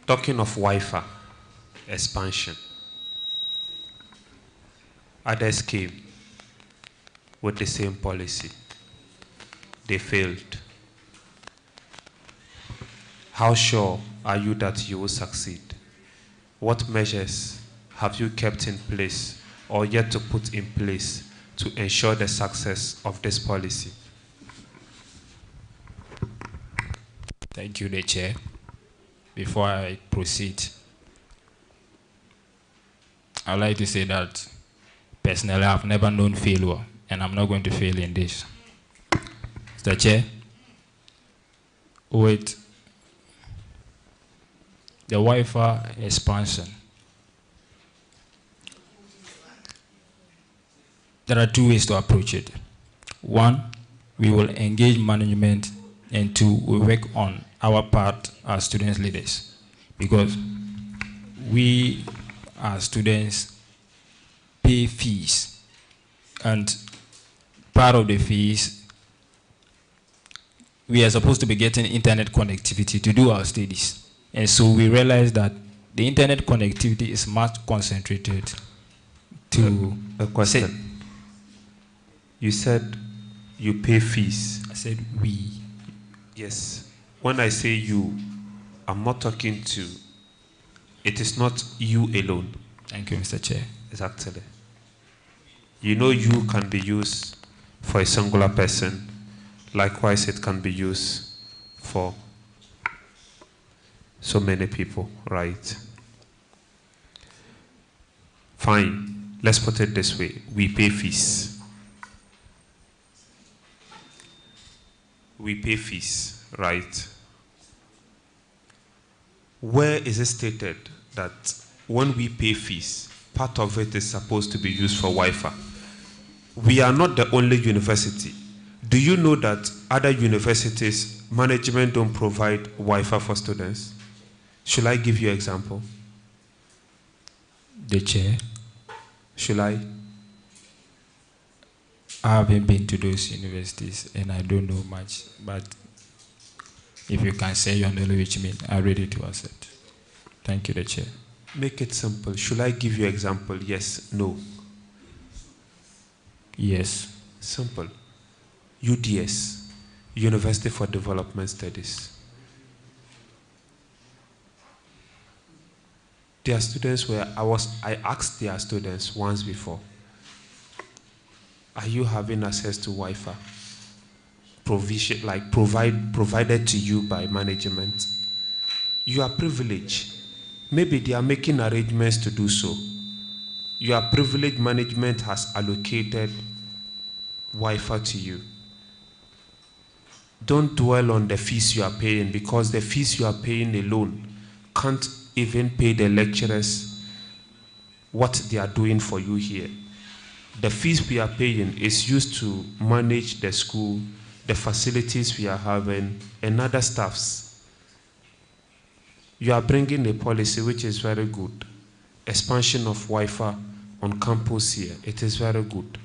Talking of Wi-Fi expansion, others came with the same policy. They failed. How sure are you that you will succeed? What measures have you kept in place or yet to put in place to ensure the success of this policy? Thank you, the Chair. Before I proceed, I'd like to say that personally I've never known failure, and I'm not going to fail in this. Mr. Chair, with the Wi-Fi expansion, there are two ways to approach it. One, we will engage management, and two, we work on our part as students leaders, because we as students pay fees, and part of the fees, we are supposed to be getting internet connectivity to do our studies. And so we realize that the internet connectivity is much concentrated to... A question. You said you pay fees. I said we. Yes. When I say you, I'm not talking to, it is not you alone. Thank you, Mr. Chair. Exactly. You know, you can be used for a singular person. Likewise, it can be used for so many people, right? Fine. Let's put it this way. We pay fees. We pay fees, right? Where is it stated that when we pay fees, part of it is supposed to be used for Wi-Fi? We are not the only university. Do you know that other universities, management don't provide Wi-Fi for students? Should I give you an example? The Chair. Should I? I haven't been to those universities and I don't know much, but if you can say your knowledge, I'm ready to accept. Thank you, the Chair. Make it simple. Should I give you an example? Yes, no. Yes. Simple. UDS, University for Development Studies. Their students were, I asked their students once before, are you having access to Wi-Fi? Provision, like provided to you by management. You are privileged. Maybe they are making arrangements to do so. You are privileged, management has allocated Wi-Fi to you. Don't dwell on the fees you are paying, because the fees you are paying alone can't even pay the lecturers what they are doing for you here. The fees we are paying is used to manage the school, the facilities we are having, and other staffs. You are bringing a policy which is very good. Expansion of Wi-Fi on campus here, it is very good.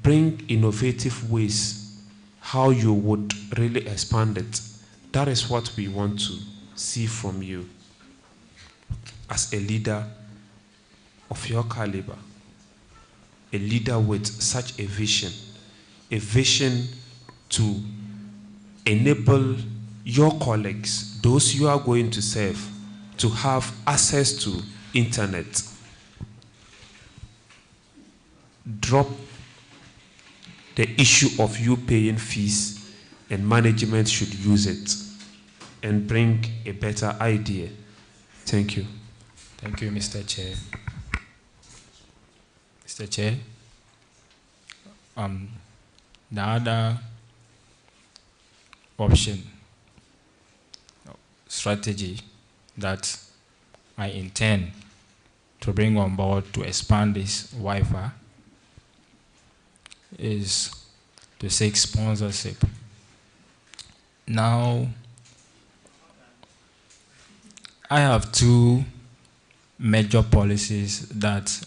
Bring innovative ways how you would really expand it. That is what we want to see from you as a leader of your caliber, a leader with such a vision to enable your colleagues, those you are going to serve, to have access to internet. Drop the issue of you paying fees, and management should use it and bring a better idea. Thank you. Thank you, Mr. Chair. Mr. Chair, the other option, strategy that I intend to bring on board to expand this Wi-Fi is to seek sponsorship. Now, I have two major policies that,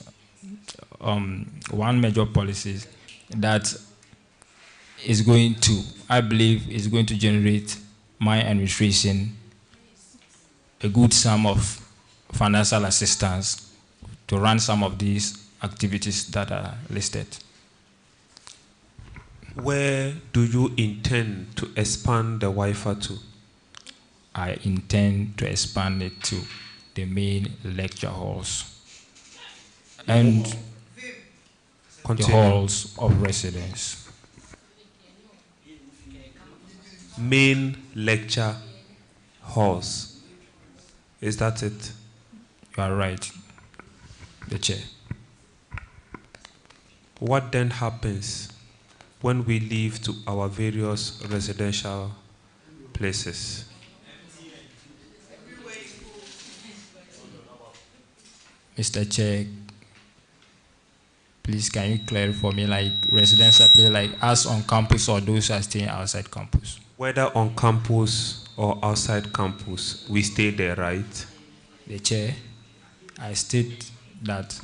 one major policy that is going to, I believe, is going to generate my administration a good sum of financial assistance to run some of these activities that are listed. Where do you intend to expand the Wi-Fi to? I intend to expand it to the main lecture halls and the halls of residence. Main lecture halls. Is that it? You are right, the chair. What then happens when we leave to our various residential places? Mr. Chair, please can you clarify for me, like residential place, like us on campus or those who are staying outside campus? Whether on campus or outside campus, we stay there, right? The chair, I state that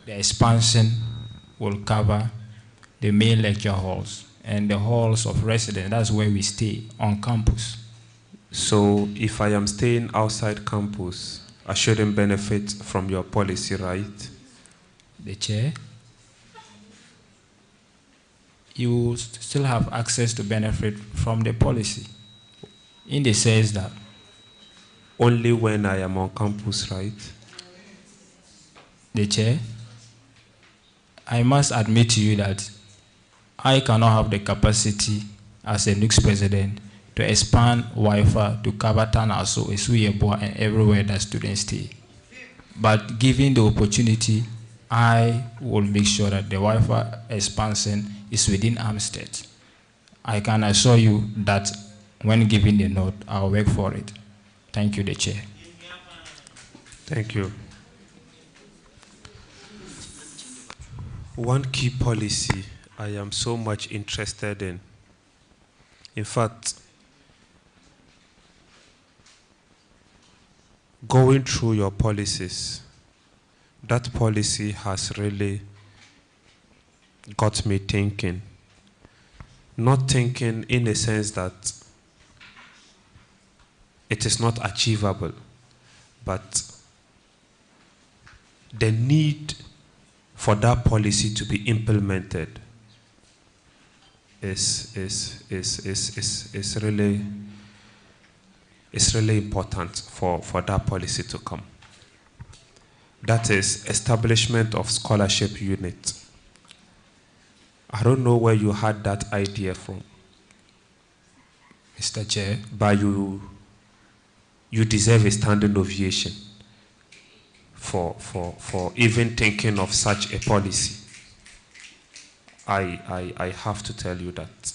the expansion will cover the main lecture halls and the halls of residence. That's where we stay on campus. So if I am staying outside campus, I shouldn't benefit from your policy, right? The chair, you still have access to benefit from the policy in the sense that only when I am on campus, right? The chair, I must admit to you that I cannot have the capacity as a NUGS president to expand Wi-Fi to cover Tanaso, Esuyebo, and everywhere that students stay. But given the opportunity, I will make sure that the Wi-Fi expansion is within Aamusted. I can assure you that when given the note, I'll work for it. Thank you, the chair. Thank you. One key policy I am so much interested in fact, going through your policies, that policy has really got me thinking. Not thinking in a sense that it is not achievable, but the need for that policy to be implemented is really important for that policy to come. That is establishment of scholarship unit. I don't know where you had that idea from, Mr. Chair, but you deserve a standing ovation for even thinking of such a policy. I have to tell you that.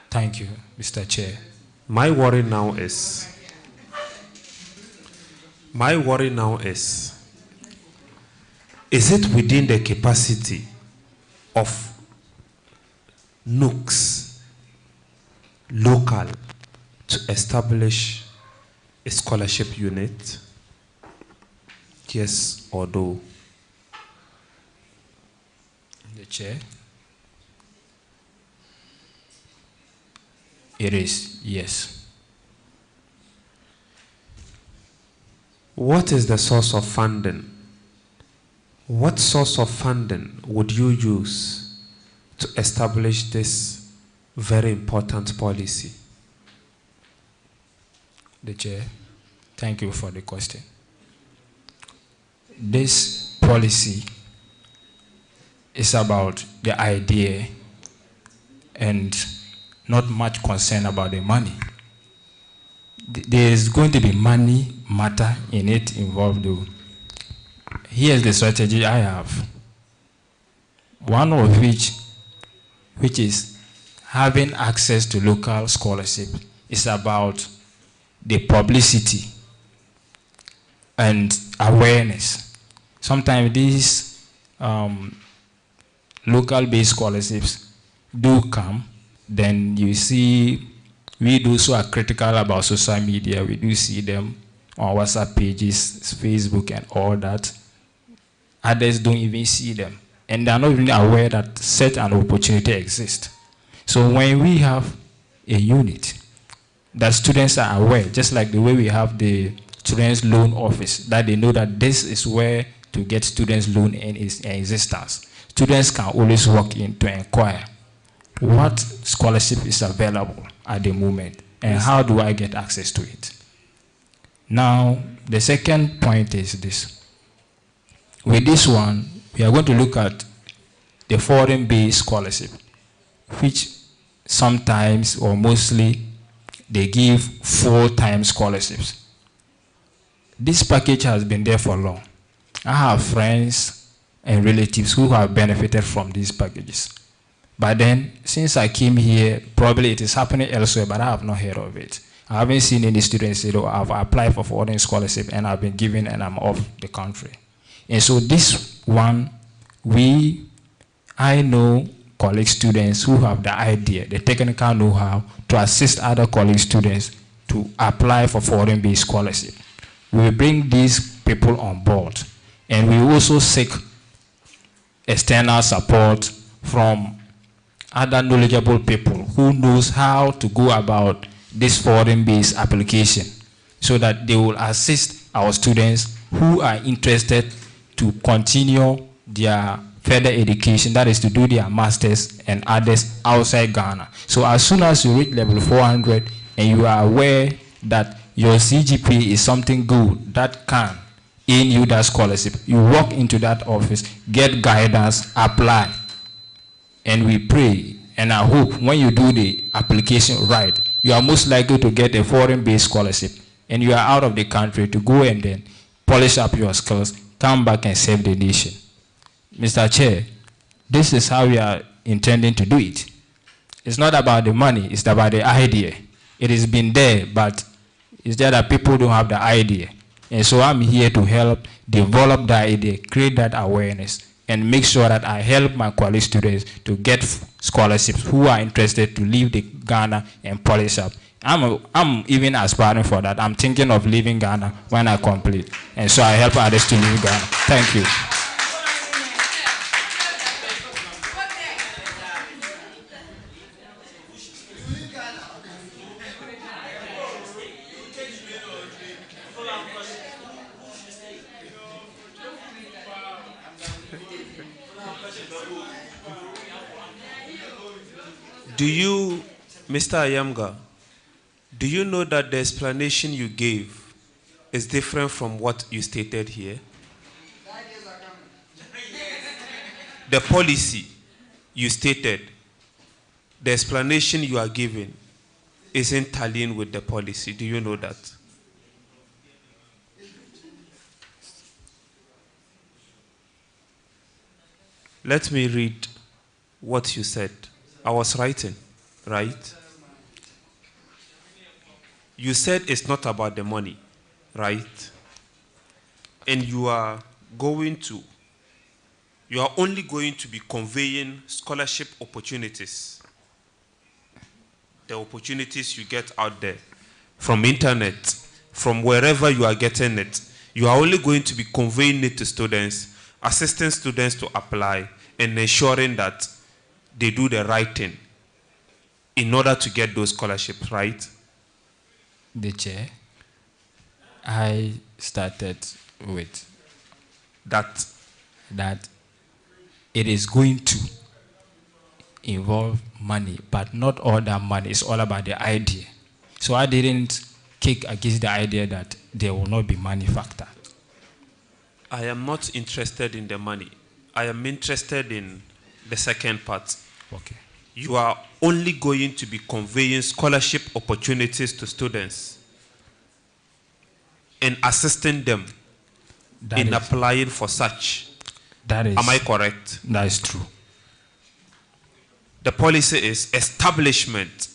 Thank you, Mr. Chair. My worry now is it within the capacity of NUGS local to establish a scholarship unit? Yes or no? The chair, it is yes. What is the source of funding? What source of funding would you use to establish this very important policy? The chair, thank you for the question. This policy is about the idea and not much concern about the money. There is going to be money matter in it involved though. Here's the strategy I have. One of which is having access to local scholarship, is about the publicity and awareness. Sometimes these local-based scholarships do come, then you see we those who are critical about social media, we do see them on WhatsApp pages, Facebook and all that. Others don't even see them. And they're not even aware that such an opportunity exists. So when we have a unit that students are aware, just like the way we have the students loan office, that they know that this is where to get students loan in existence. Students can always walk in to inquire what scholarship is available at the moment and how do I get access to it. Now, the second point is this. With this one, we are going to look at the foreign-based scholarship, which sometimes or mostly they give full-time scholarships. This package has been there for long. I have friends and relatives who have benefited from these packages. But then, since I came here, probably it is happening elsewhere, but I have not heard of it. I haven't seen any students say, oh, I've applied for foreign scholarship and I've been given and I'm off the country. And so this one, I know college students who have the idea, the technical know-how to assist other college students to apply for foreign-based scholarship. We bring these people on board, and we also seek external support from other knowledgeable people who knows how to go about this foreign-based application so that they will assist our students who are interested to continue their further education, that is to do their masters and others outside Ghana. So as soon as you reach level 400 and you are aware that your CGPA is something good that can earn you that scholarship, you walk into that office, get guidance, apply. And we pray and I hope when you do the application right, you are most likely to get a foreign-based scholarship and you are out of the country to go and then polish up your skills, come back and serve the nation. Mr. Chair, this is how we are intending to do it. It's not about the money, it's about the idea. It has been there, but it's just that people don't have the idea. And so I'm here to help develop the idea, create that awareness, and make sure that I help my college students to get scholarships who are interested to leave the Ghana and polish up. I'm even aspiring for that. I'm thinking of leaving Ghana when I complete. And so I help others to leave Ghana. Thank you. Do you, Mr. Ayamga, do you know that the explanation you gave is different from what you stated here? The policy you stated, the explanation you are giving isn't tallying with the policy. Do you know that? Let me read what you said. I was writing, right? You said it's not about the money, right? And you are only going to be conveying scholarship opportunities. The opportunities you get out there from internet, from wherever you are getting it. You are only going to be conveying it to students, assisting students to apply, and ensuring that they do the right thing in order to get those scholarships, right? The chair, I started with that it is going to involve money, but not all that money. It's all about the idea. So I didn't kick against the idea that there will not be money factor. I am not interested in the money. I am interested in the second part. Okay. You are only going to be conveying scholarship opportunities to students and assisting them in applying for such. Am I correct? That is true. The policy is establishment.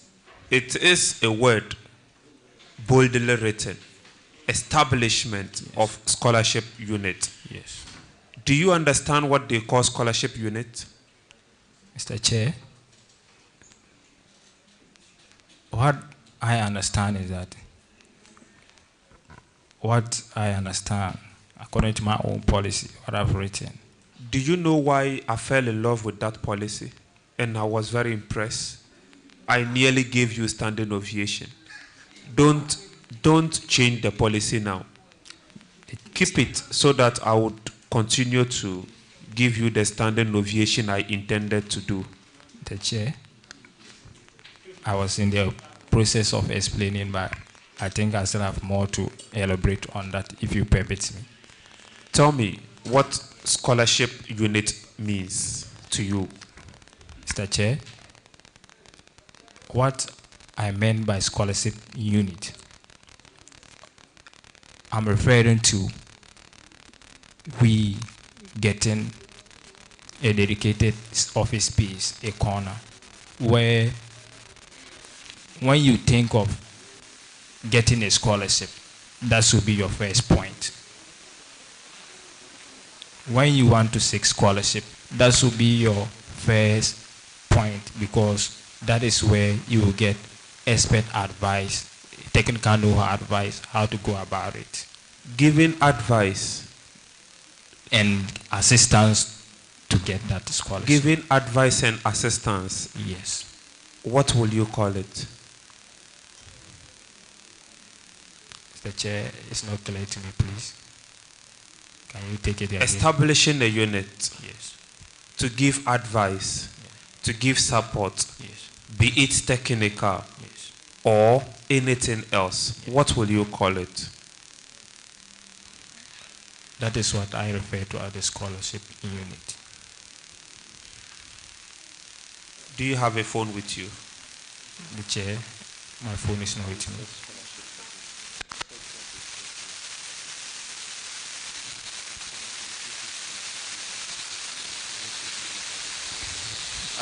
It is a word boldly written. Establishment of scholarship unit. Yes. Do you understand what they call scholarship unit? Mr. Chair, what I understand is that according to my own policy, what I've written. Do you know why I fell in love with that policy? And I was very impressed. I nearly gave you standing ovation. Don't change the policy now. Keep it so that I would continue to give you the standing ovation I intended to do. The chair, I was in the process of explaining, but I think I still have more to elaborate on that if you permit me. Tell me what scholarship unit means to you. Mr. Chair, what I meant by scholarship unit, I'm referring to we getting a dedicated office space, a corner, where when you think of getting a scholarship, that should be your first point. When you want to seek scholarship, that should be your first point, because that is where you will get expert advice, technical know-how advice, how to go about it. Giving advice and assistance to get that scholarship. Giving advice and assistance. Yes. What will you call it? Mr. Chair, it's not clear to me, please. Can you take it again? Establishing a unit. Yes. To give advice. Yes. To give support. Yes. Be it technical. Yes. Or anything else. Yes. What will you call it? That is what I refer to as the scholarship unit. Do you have a phone with you? The chair, my phone is not with me.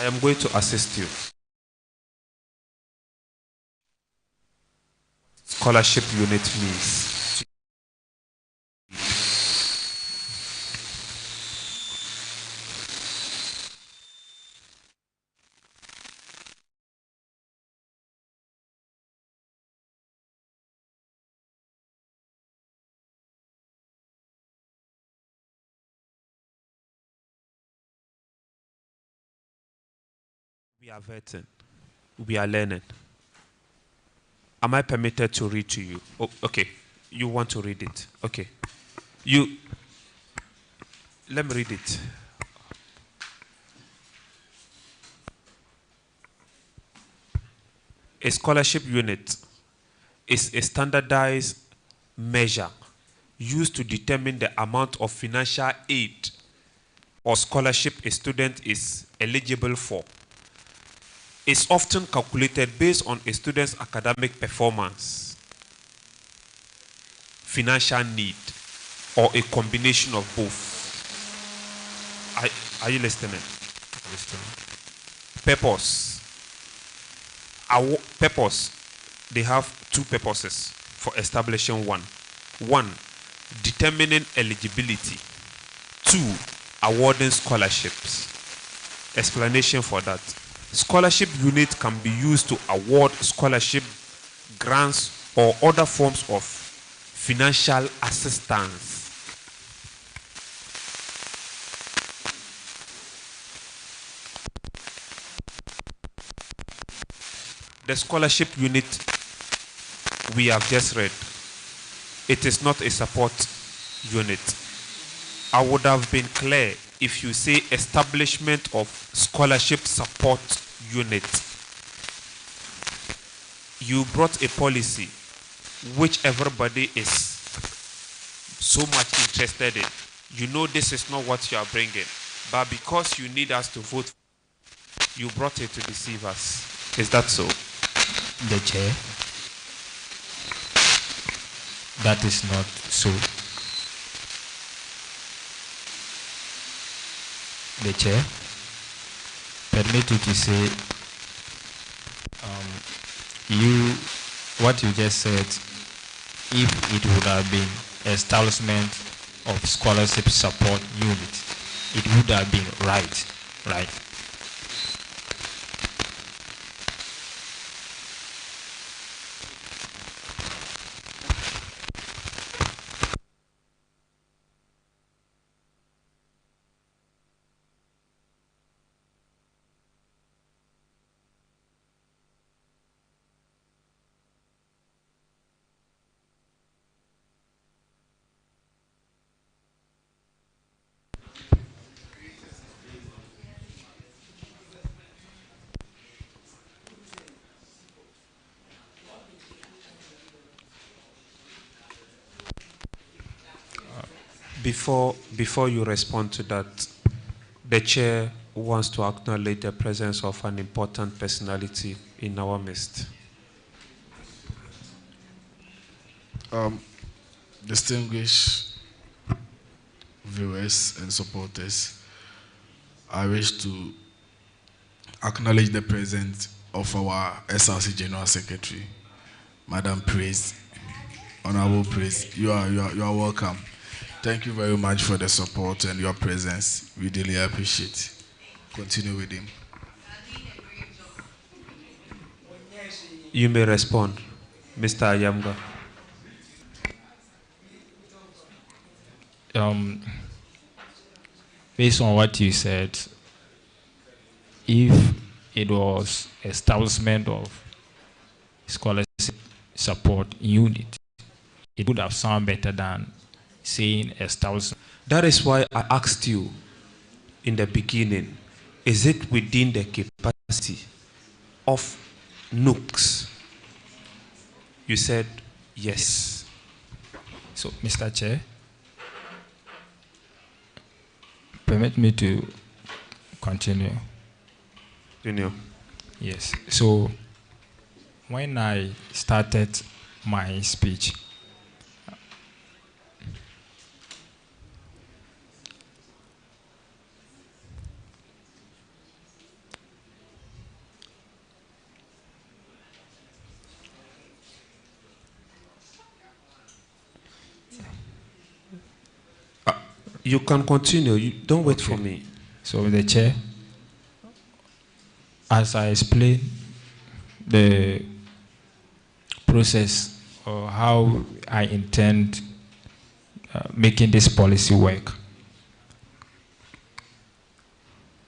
I am going to assist you. Scholarship unit means. We are vetting. We are learning. Am I permitted to read to you? Oh, okay. You want to read it? Okay. Let me read it. A scholarship unit is a standardized measure used to determine the amount of financial aid or scholarship a student is eligible for. It's often calculated based on a student's academic performance, financial need, or a combination of both. Are you listening? Purpose. Purpose. They have two purposes for establishing one. One, determining eligibility. Two, awarding scholarships. Explanation for that. Scholarship unit can be used to award scholarship, grants, or other forms of financial assistance. The scholarship unit we have just read, it is not a support unit. I would have been clear if you say establishment of scholarship support unit. You brought a policy which everybody is so much interested in. You know this is not what you are bringing, but because you need us to vote, you brought it to deceive us. Is that so? The chair, that is not so. The chair, permit me to say, what you just said, if it would have been establishment of scholarship support unit, it would have been right. Before you respond to that, the chair wants to acknowledge the presence of an important personality in our midst. Distinguished viewers and supporters, I wish to acknowledge the presence of our SRC General Secretary, Madam Praise, Honorable Praise. You are welcome. Thank you very much for the support and your presence. We really appreciate it. Continue with him. You may respond, Mr. Ayamga. Based on what you said, if it was establishment of scholarship support unit, it would have sounded better than saying establishment. That is why I asked you in the beginning, is it within the capacity of Nugs? You said yes. So, Mr. Chair, permit me to continue. Junior. Yes. So, when I started my speech, you can continue. You don't wait for me. So, the chair, as I explained the process or how I intend making this policy work,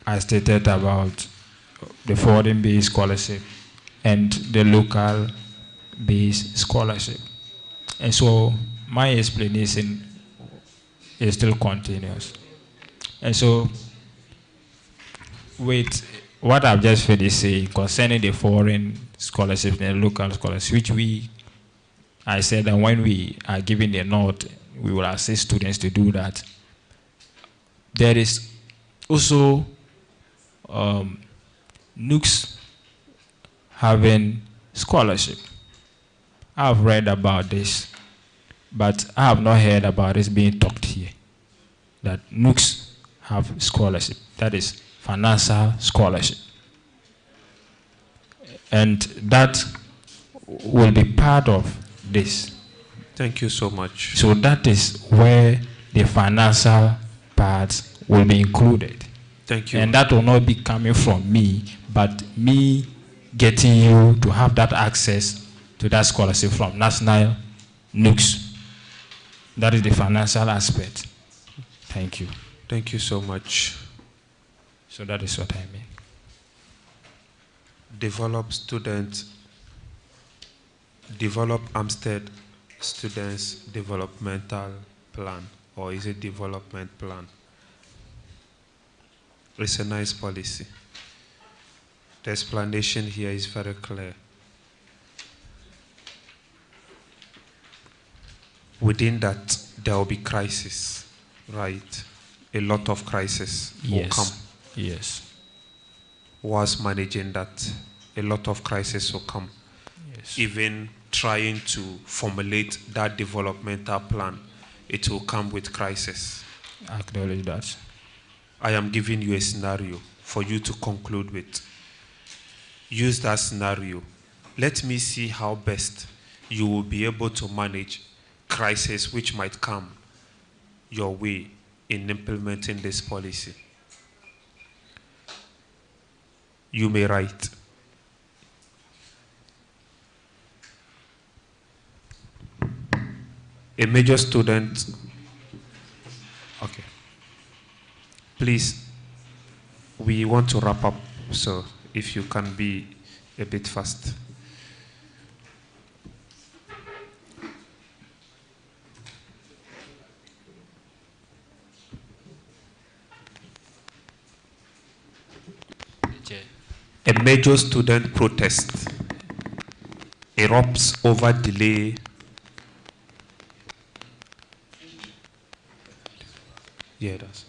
I stated about the foreign-based scholarship and the local-based scholarship. And so my explanation is still continuous. And so with what I've just finished saying concerning the foreign scholarships and the local scholarships, which I said that when we are giving the note, we will assist students to do that. There is also Nugs having scholarship. I've read about this, but I have not heard about this being talked here. That Nugs have scholarship. That is financial scholarship. And that will be part of this. Thank you so much. So that is where the financial part will be included. Thank you. And that will not be coming from me, but me getting you to have that access to that scholarship from National Nugs. That is the financial aspect. Thank you. Thank you so much. So that is what I mean. Develop Aamusted Students Developmental Plan, or is it development plan? It's a nice policy. The explanation here is very clear. Within that, there will be crisis, right? A lot of crisis will come. Yes. Whilst managing that, a lot of crisis will come. Yes. Even trying to formulate that developmental plan, it will come with crisis. I acknowledge that. I am giving you a scenario for you to conclude with. Use that scenario. Let me see how best you will be able to manage crisis which might come your way in implementing this policy. You may write. A major student. Okay. Please, we want to wrap up, so if you can be a bit fast. A major student protest erupts over delay Yeah, that's.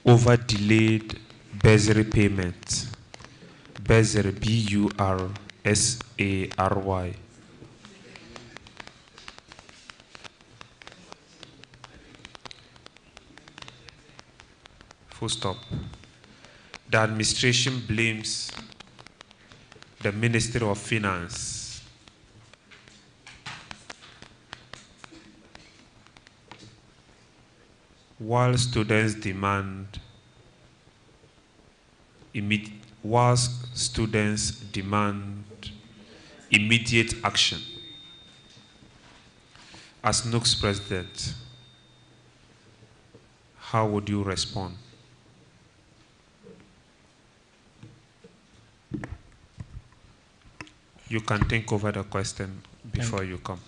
Over delayed bursary payment. Bursary, Bursary. Full stop. The administration blames the Ministry of Finance while students demand immediate action. As Nugs president, how would you respond? You can think over the question before you come.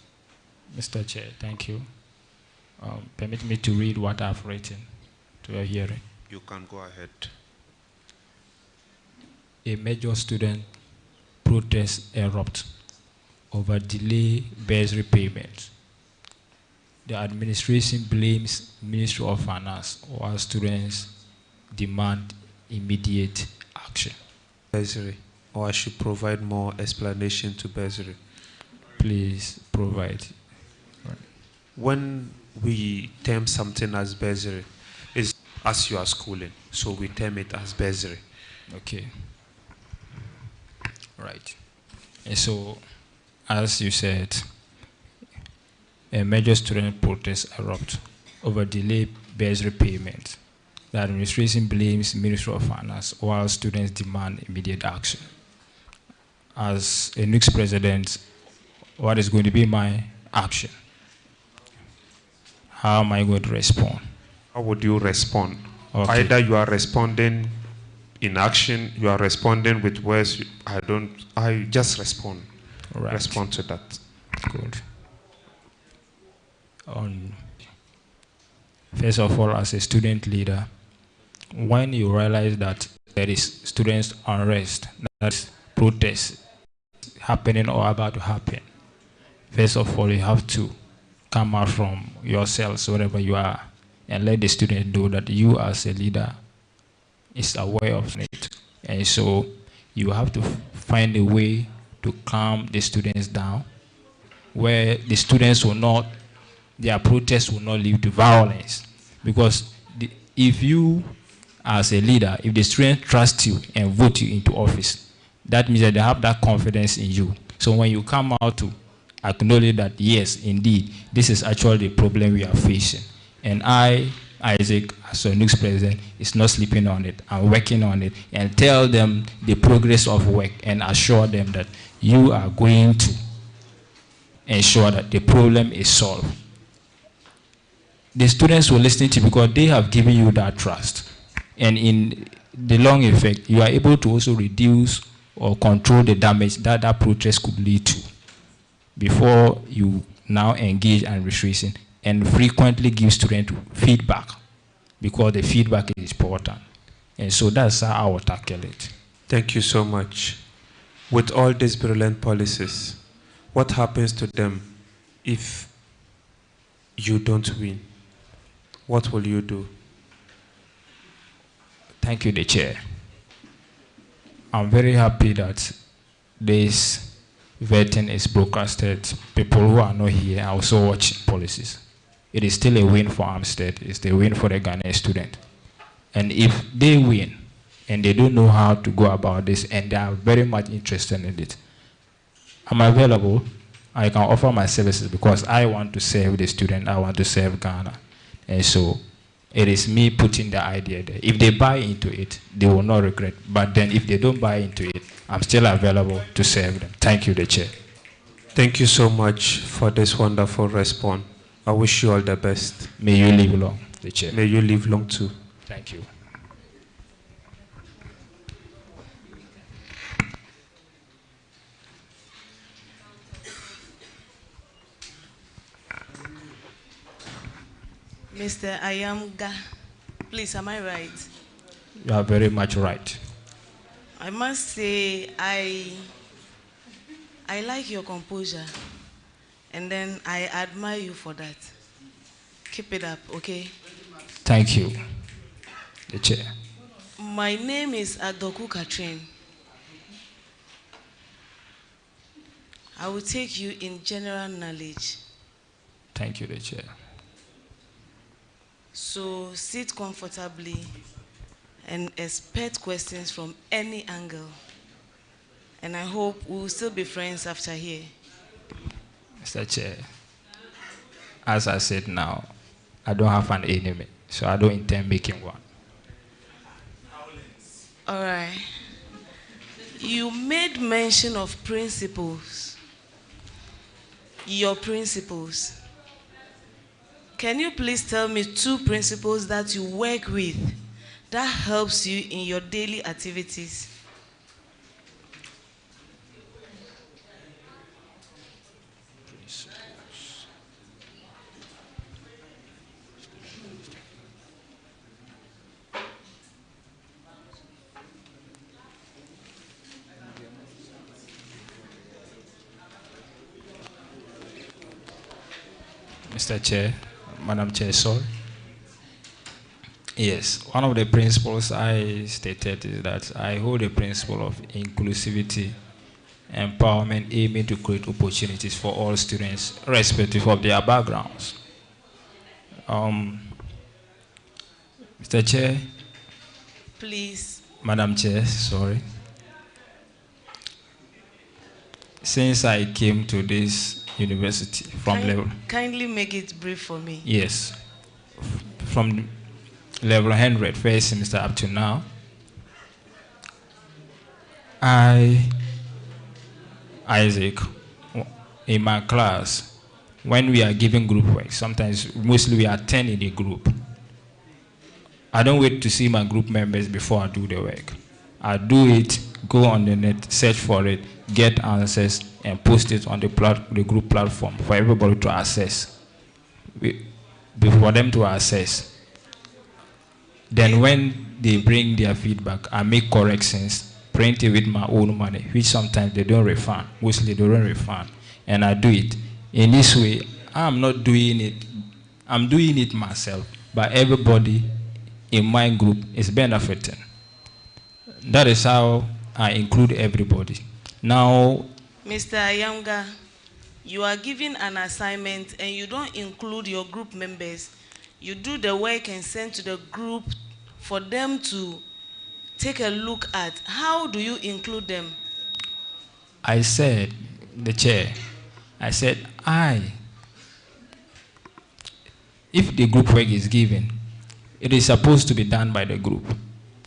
Mr. Chair, thank you. Permit me to read what I've written to your hearing. You can go ahead. A major student protest erupt over delay bursary payment. The administration blames Ministry of Finance while students demand immediate action. Bursary, or I should provide more explanation to bursary. Please provide. When we term something as bursary, it's as you are schooling, so we term it as bursary. Okay. Right. And so, as you said, a major student protest erupt over delayed bursary payment. The administration blames Ministry of Finance while students demand immediate action. As a Nugs president, what is going to be my action? How am I going to respond? How would you respond? Okay. Either you are responding in action, you are responding with words. I just respond. Right. Respond to that. Good. First of all, as a student leader, when you realize that there is students' unrest, that protest happening or about to happen, first of all, you have to come out from yourselves, wherever you are, and let the student know that you as a leader is aware of it. And so you have to find a way to calm the students down, where the students will not, their protests will not lead to violence. Because if you, as a leader, if the students trust you and vote you into office, that means that they have that confidence in you. So when you come out to acknowledge that, yes, indeed, this is actually the problem we are facing, and I, Isaac, as a Nugs president, is not sleeping on it. I'm working on it, and tell them the progress of work and assure them that you are going to ensure that the problem is solved. The students will listen to you because they have given you that trust. And in the long effect, you are able to also reduce or control the damage that that protest could lead to before you now engage administration and frequently give students feedback, because the feedback is important. And so that's how I will tackle it. Thank you so much. With all these brilliant policies, what happens to them if you don't win? What will you do? Thank you, the chair. I'm very happy that this vetting is broadcasted. People who are not here are also watching policies. It is still a win for Aamusted. It's a win for the Ghanaian student. And if they win and they don't know how to go about this and they are very much interested in it, I'm available. I can offer my services because I want to serve the student. I want to serve Ghana. And so it is me putting the idea there. If they buy into it, they will not regret. But then if they don't buy into it, I'm still available to serve them. Thank you, the chair. Thank you so much for this wonderful response. I wish you all the best. May you live long, the chair. May you live long too. Thank you. Mr. Ayamga, please, am I right? You are very much right. I must say, I I like your composure, and then I admire you for that. Keep it up, okay? Thank you, the chair. My name is Adoku Katrin. I will take you in general knowledge. Thank you, the chair. So sit comfortably and expect questions from any angle. And I hope we will still be friends after here. Mr. Chair, as I said now, I don't have an enemy, so I don't intend making one. All right. You made mention of principles. Your principles. Can you please tell me 2 principles that you work with that helps you in your daily activities? Mr. Chair, Madam Chair, sorry. Yes, one of the principles I stated is that I hold the principle of inclusivity, empowerment, aiming to create opportunities for all students, irrespective of their backgrounds. Mr. Chair. Please. Madam Chair, sorry. Since I came to this university from level... Kindly make it brief for me. Yes. From level 100, first semester up to now, Isaac, in my class, when we are giving group work, sometimes, mostly we are 10 in a group. I don't wait to see my group members before I do the work. I do it, go on the net, search for it, get answers, and post it on the group platform for everybody to access. For them to access. Then when they bring their feedback, I make corrections, print it with my own money, which sometimes they don't refund. Mostly they don't refund. And I do it. In this way, I'm not doing it. I'm doing it myself, but everybody in my group is benefiting. That is how I include everybody. Now, Mr. Ayamga, you are given an assignment and you don't include your group members. You do the work and send to the group for them to take a look at. How do you include them? I said, the chair, I said, if the group work is given, it is supposed to be done by the group,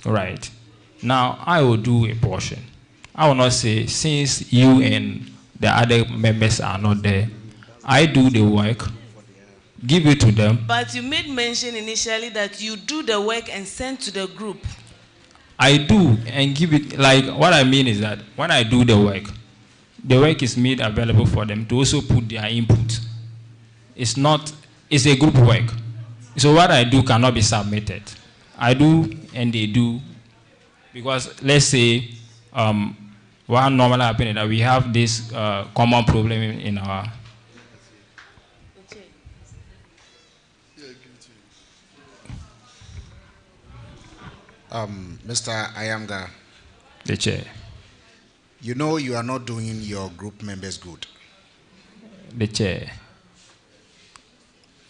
right? Now, I will do a portion. I will not say, since you and the other members are not there, I do the work, give it to them. But you made mention initially that you do the work and send to the group. I do and give it, like what I mean is that when I do the work is made available for them to also put their input. It's a group work. So what I do cannot be submitted. I do and they do, because let's say what normally happens is that we have this common problem in our... Mr. Ayamga. The chair. You know you are not doing your group members good. The chair.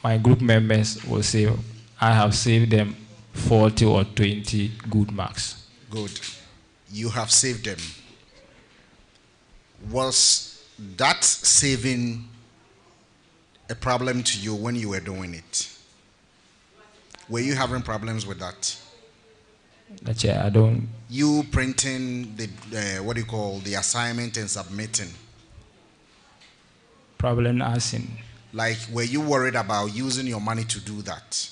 My group members will say, I have saved them 40 or 20 good marks. Good. You have saved them. Was that saving a problem to you when you were doing it? Were you having problems with that? The chair, I don't... You printing the, what do you call, the assignment and submitting. Problem as in... Like, were you worried about using your money to do that?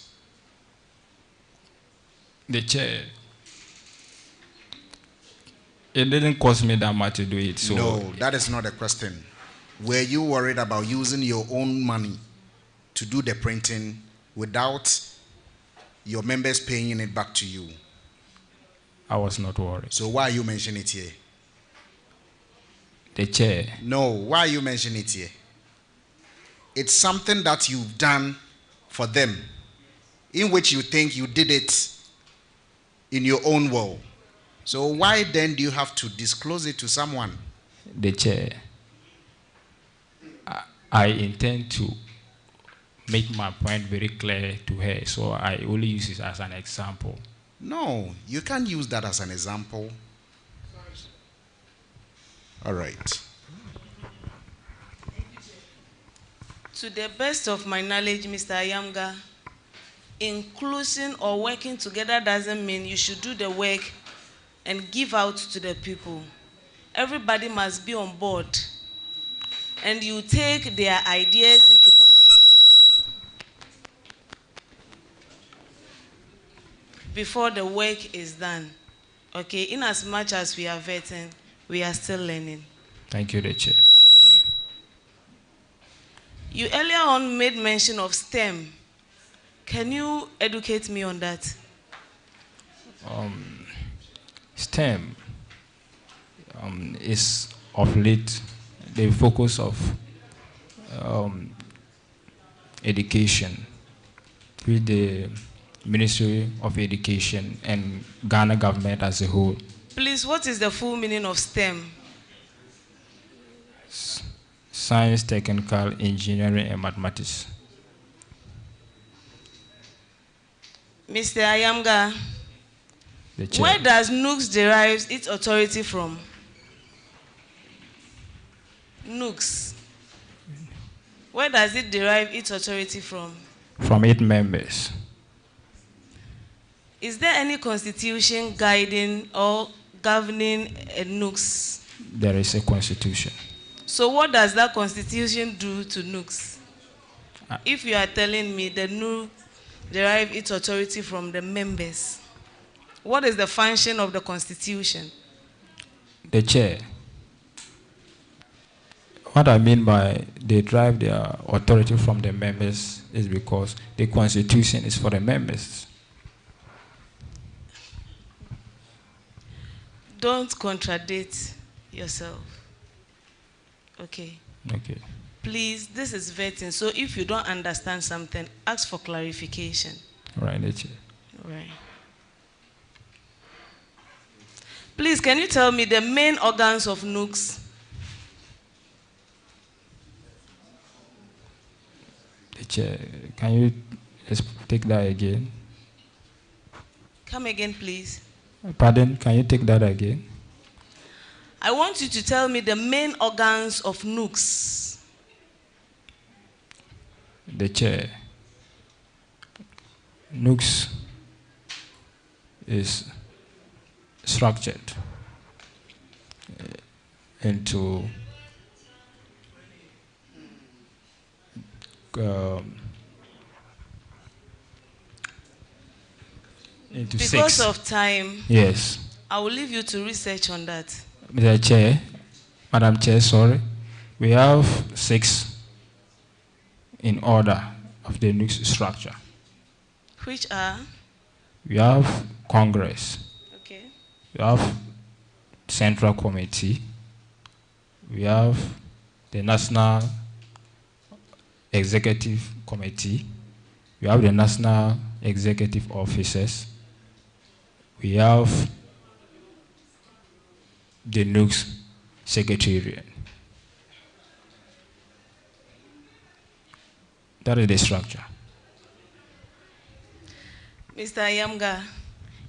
The chair, it didn't cost me that much to do it. So no, that is not a question. Were you worried about using your own money to do the printing without your members paying it back to you? I was not worried. So why are you mentioning it here? The chair. No, why are you mentioning it here? It's something that you've done for them, in which you think you did it in your own will. So why then do you have to disclose it to someone? The chair. I intend to make my point very clear to her, so I only use it as an example. No, you can't use that as an example. All right. To the best of my knowledge, Mr. Ayamga, inclusion or working together doesn't mean you should do the work and give out to the people. Everybody must be on board, and you take their ideas into consideration before the work is done. Okay, in as much as we are vetting, we are still learning. Thank you, the chair. You earlier on made mention of STEM. Can you educate me on that? STEM is of late the focus of education with the Ministry of Education and Ghana government as a whole. Please, what is the full meaning of STEM? Science, technical, engineering, and mathematics. Mr. Ayamga, where does Nugs derive its authority from? Nugs. Where does it derive its authority from? From 8 members. Is there any constitution guiding or governing a Nugs? There is a constitution. So what does that constitution do to Nugs? If you are telling me the Nugs derive its authority from the members, what is the function of the constitution? The chair. What I mean by they derive their authority from the members is because the constitution is for the members. Don't contradict yourself. Okay. Okay. Please, this is vetting. So if you don't understand something, ask for clarification. All right, the chair. All right. Please, can you tell me the main organs of Nugs? The chair, can you just take that again? Come again, please. Pardon, can you take that again? I want you to tell me the main organs of Nugs. The chair. Nugs is structured into because 6. of time, yes. I will leave you to research on that. Mr. Chair, Madam Chair, sorry. We have 6 in order of the Nugs structure. Which are? We have Congress. Okay. We have Central Committee. We have the National Executive Committee. We have the National Executive Officers. We have the Nugs Secretariat. That is the structure. Mr. Ayamga,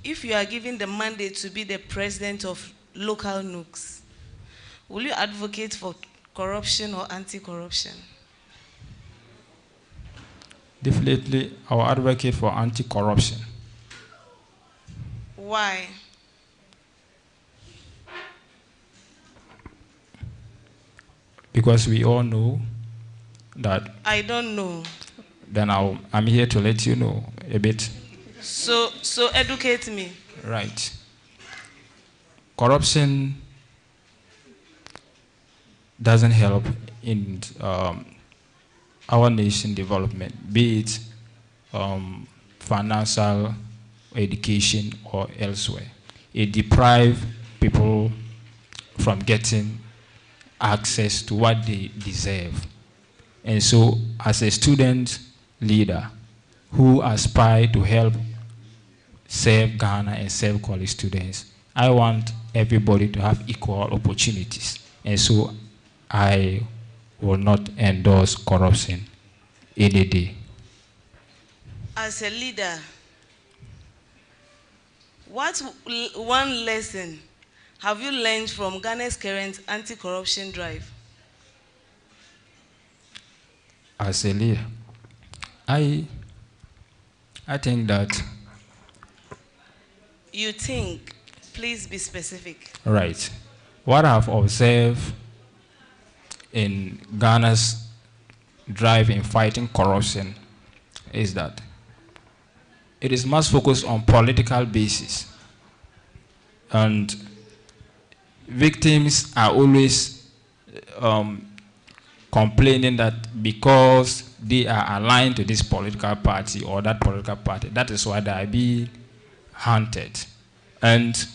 if you are given the mandate to be the president of local Nugs, will you advocate for corruption or anti-corruption? Definitely, I will advocate for anti-corruption. Why? Because we all know that. I don't know. Then I'm here to let you know a bit. So educate me. Right. Corruption doesn't help in our nation development, be it financial, education, or elsewhere. It deprives people from getting access to what they deserve. And so, as a student leader who aspire to help serve Ghana and serve college students, I want everybody to have equal opportunities. And so, I will not endorse corruption any day. As a leader, what one lesson have you learned from Ghana's current anti-corruption drive? As a leader, I think that... You think, please be specific. Right. What I've observed in Ghana's drive in fighting corruption is that it is much focused on political basis. And victims are always complaining that because they are aligned to this political party or that political party, that is why they are being hunted. And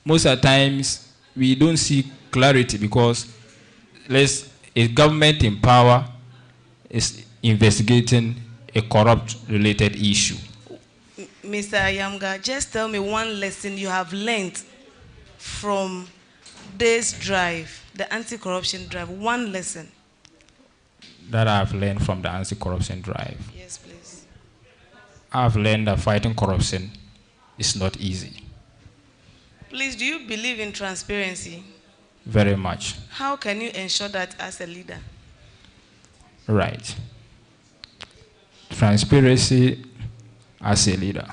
most of the times, we don't see clarity because a government in power is investigating a corrupt-related issue. Mr. Ayamga, just tell me one lesson you have learned from this drive, the anti-corruption drive. One lesson. That I've learned from the anti-corruption drive. Yes, please. I've learned that fighting corruption is not easy. Please, do you believe in transparency? Very much. How can you ensure that as a leader? Right. Transparency as a leader.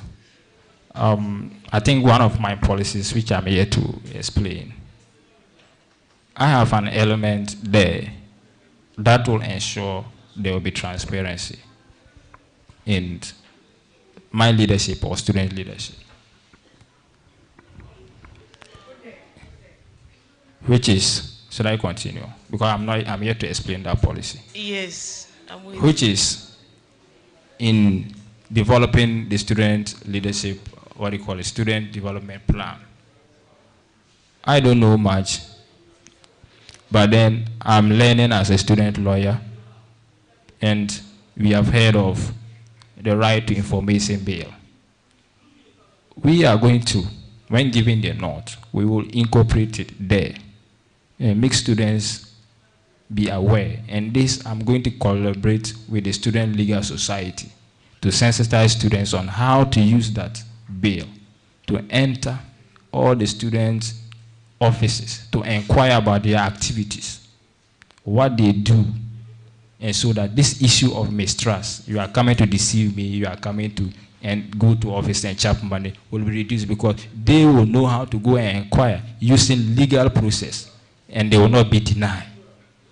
I think one of my policies, which I'm here to explain, I have an element there that will ensure there will be transparency in my leadership or student leadership. Which is, should I continue? Because I'm here to explain that policy. Yes, I'm waiting. Which is in developing the student leadership, what do you call it, student development plan. I don't know much, but then I'm learning as a student lawyer, and we have heard of the right to information bill. We are going to, when given the note, we will incorporate it there and make students be aware. And this, I'm going to collaborate with the Student Legal Society to sensitize students on how to use that bill to enter all the students' offices to inquire about their activities, what they do, and so that this issue of mistrust, you are coming to deceive me, you are coming to and go to office and chop money, will be reduced because they will know how to go and inquire using legal process, and they will not be denied.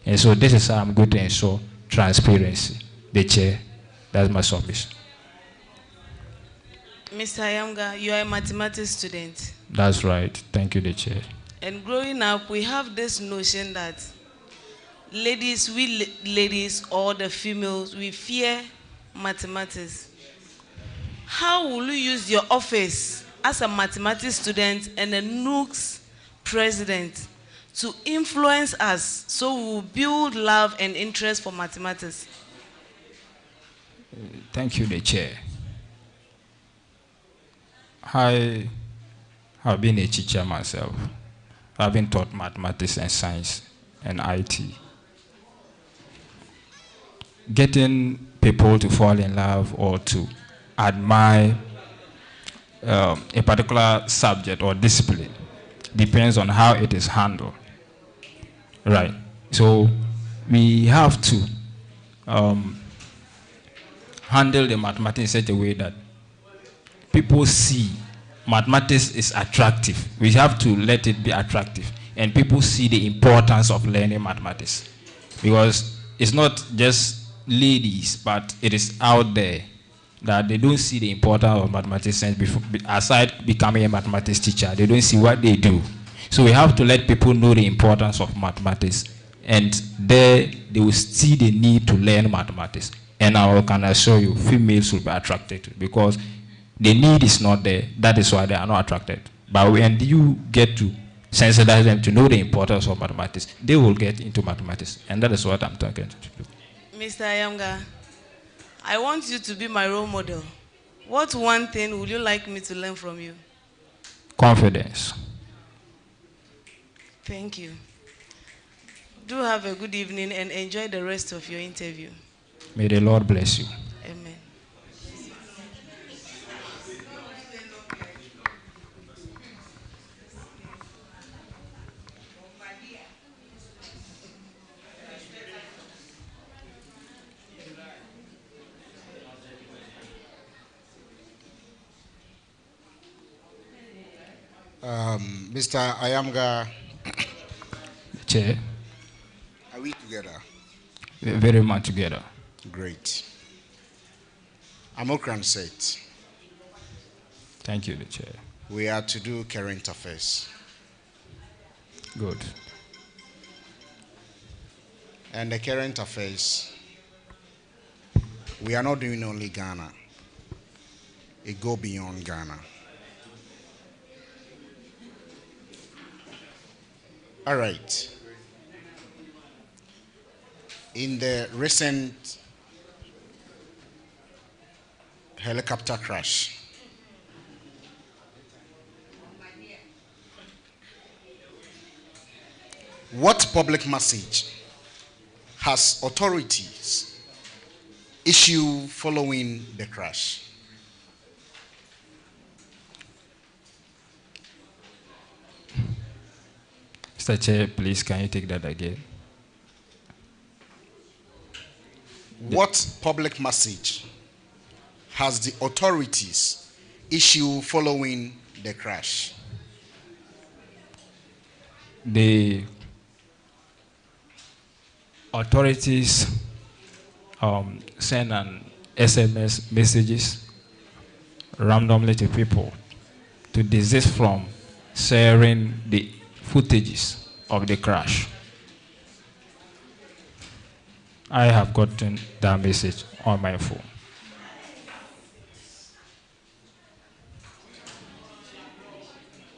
And so this is how I'm going to ensure transparency. The chair, that's my submission. Mr. Ayamga, you are a mathematics student. That's right. Thank you, the chair. And growing up, we have this notion that ladies or the females, we fear mathematics. How will you use your office as a mathematics student and a Nugs president to influence us so we will build love and interest for mathematics? Thank you, the chair. I have been a teacher myself. I've been taught mathematics and science and IT. Getting people to fall in love or to admire a particular subject or discipline depends on how it is handled. Right. So we have to handle the mathematics in such a way that people see mathematics is attractive. We have to let it be attractive. And people see the importance of learning mathematics. Because it's not just ladies, but it is out there that they don't see the importance of mathematics. And aside becoming a mathematics teacher, they don't see what they do. So we have to let people know the importance of mathematics. And there they will see the need to learn mathematics. And I can assure you, females will be attracted to it because the need is not there. That is why they are not attracted. But when you get to sensitize them to know the importance of mathematics, they will get into mathematics. And that is what I'm talking to do. Mr. Ayamga, I want you to be my role model. What one thing would you like me to learn from you? Confidence. Thank you. Do have a good evening and enjoy the rest of your interview. May the Lord bless you. Amen. Mr. Ayamga, Chair, are we together? we're very much together. Great. Amokran said, Thank you, the Chair. we are to do current affairs. Good. And the current affairs, we are not doing only Ghana. It go beyond Ghana. All right. In the recent helicopter crash, what public message has authorities issued following the crash? Mr. Chair, please, can you take that again? What public message has the authorities issued following the crash? The authorities send an SMS messages randomly to people to desist from sharing the footages of the crash. I have gotten that message on my phone.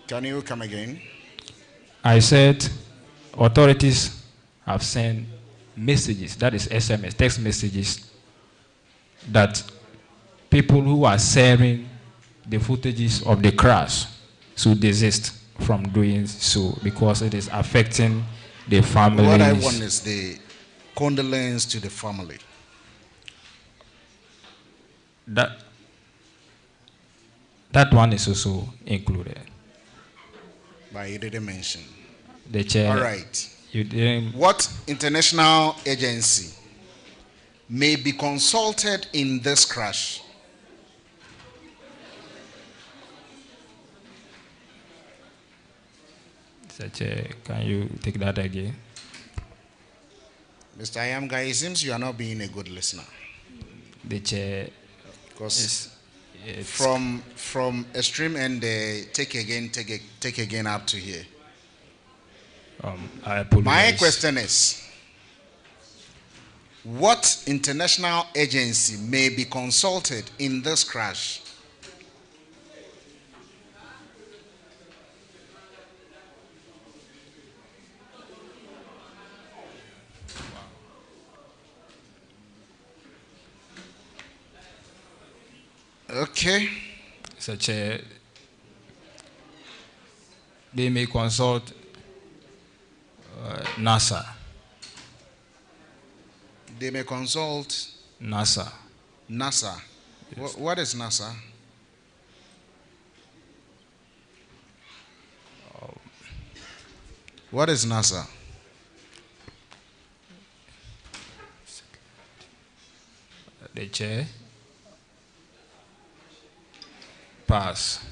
Can you come again? I said authorities have sent messages, that is SMS, text messages, that people who are sharing the footages of the crash should desist from doing so because it is affecting the families. What I want is the condolence to the family. That one is also included. But you didn't mention. The Chair. All right. You didn't. What international agency may be consulted in this crash? Mr. Chair, can you take that again? Mr. Ayamga, it seems you are not being a good listener. The Chair. Because It's from extreme end, take again up to here. I apologize. My question is, what international agency may be consulted in this crash? Okay. Mr. Chair, they may consult NASA. They may consult NASA. NASA. Yes. What is NASA? What is NASA? The Chair. Pass.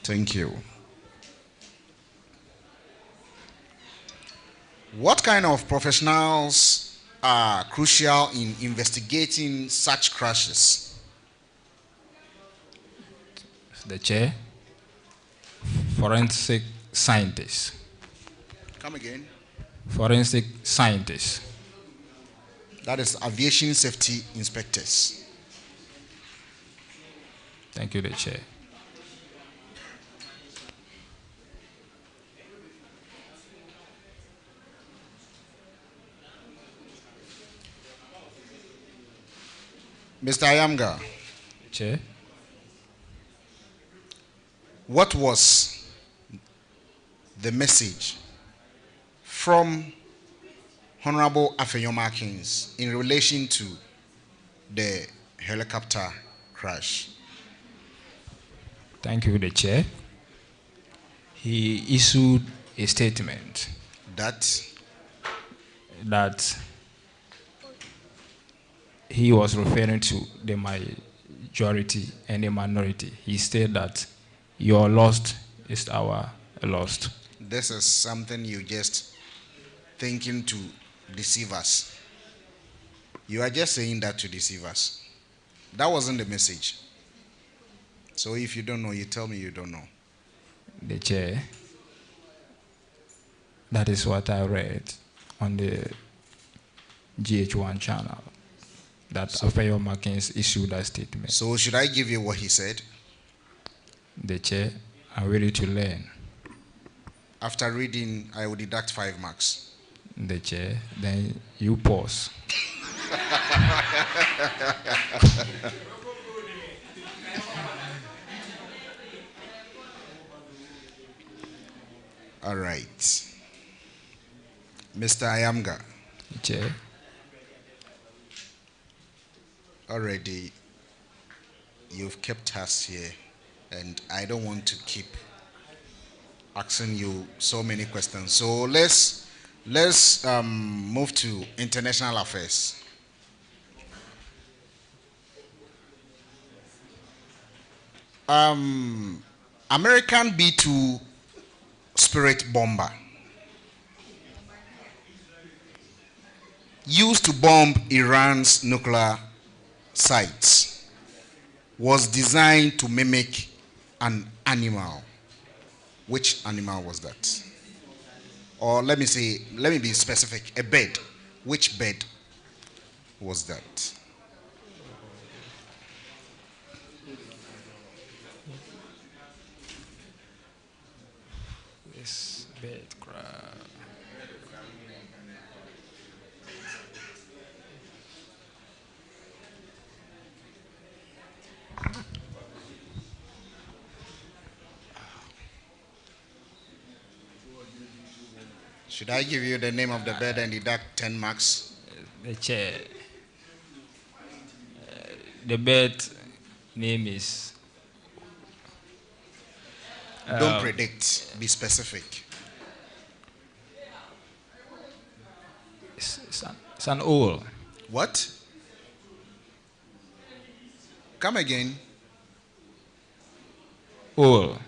Thank you. What kind of professionals are crucial in investigating such crashes? The Chair. Forensic scientists. Come again. Forensic scientists. That is aviation safety inspectors. Thank you, the Chair. Mr. Ayamga, Chair. what was the message from Honorable Afenyomakins in relation to the helicopter crash? Thank you, the Chair. He issued a statement That he was referring to the majority and the minority. He said that your lost is our lost. this is something you just thinking to deceive us. You are just saying that to deceive us. That wasn't the message. So if you don't know, you tell me you don't know. The Chair, that is what I read on the GH1 channel, that Afeyo Makins issued that statement. So should I give you what he said? The Chair, I'm ready to learn. After reading, I will deduct 5 marks. The Chair, then you pause. All right. Mr. Ayamga, Chair, already you've kept us here, and I don't want to keep asking you so many questions. So let's move to international affairs. American B-2 Spirit bomber used to bomb Iran's nuclear sites was designed to mimic an animal. Which animal was that? Or let me be specific, a bird. Which bird was that? this bed crab. Should I give you the name of the bird and deduct 10 marks? The Chair, the bird name is. Don't predict, be specific. It's an owl. What? Come again. Owl.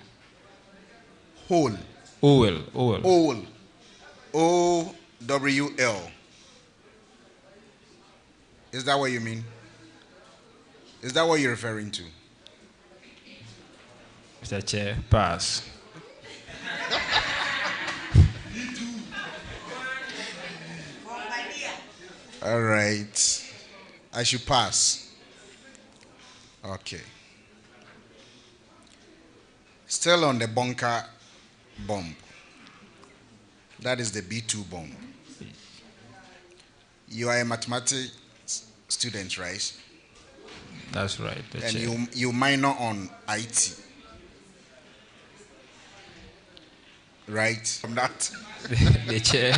Hole. Owl. Owl. Owl. O-W-L. Is that what you mean? Is that what you're referring to? Mr. Chair, pass. All right. I should pass. Okay. Still on the bunker bomb. That is the B-2 bomb. You are a mathematics student, right? That's right, the And Chair. you minor on IT. Right? From that. The Chair,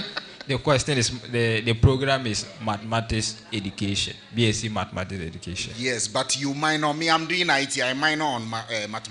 the question is, the program is mathematics education, BSc mathematics education. Yes, but you minor. Me, I'm doing IT. I minor on mathematics.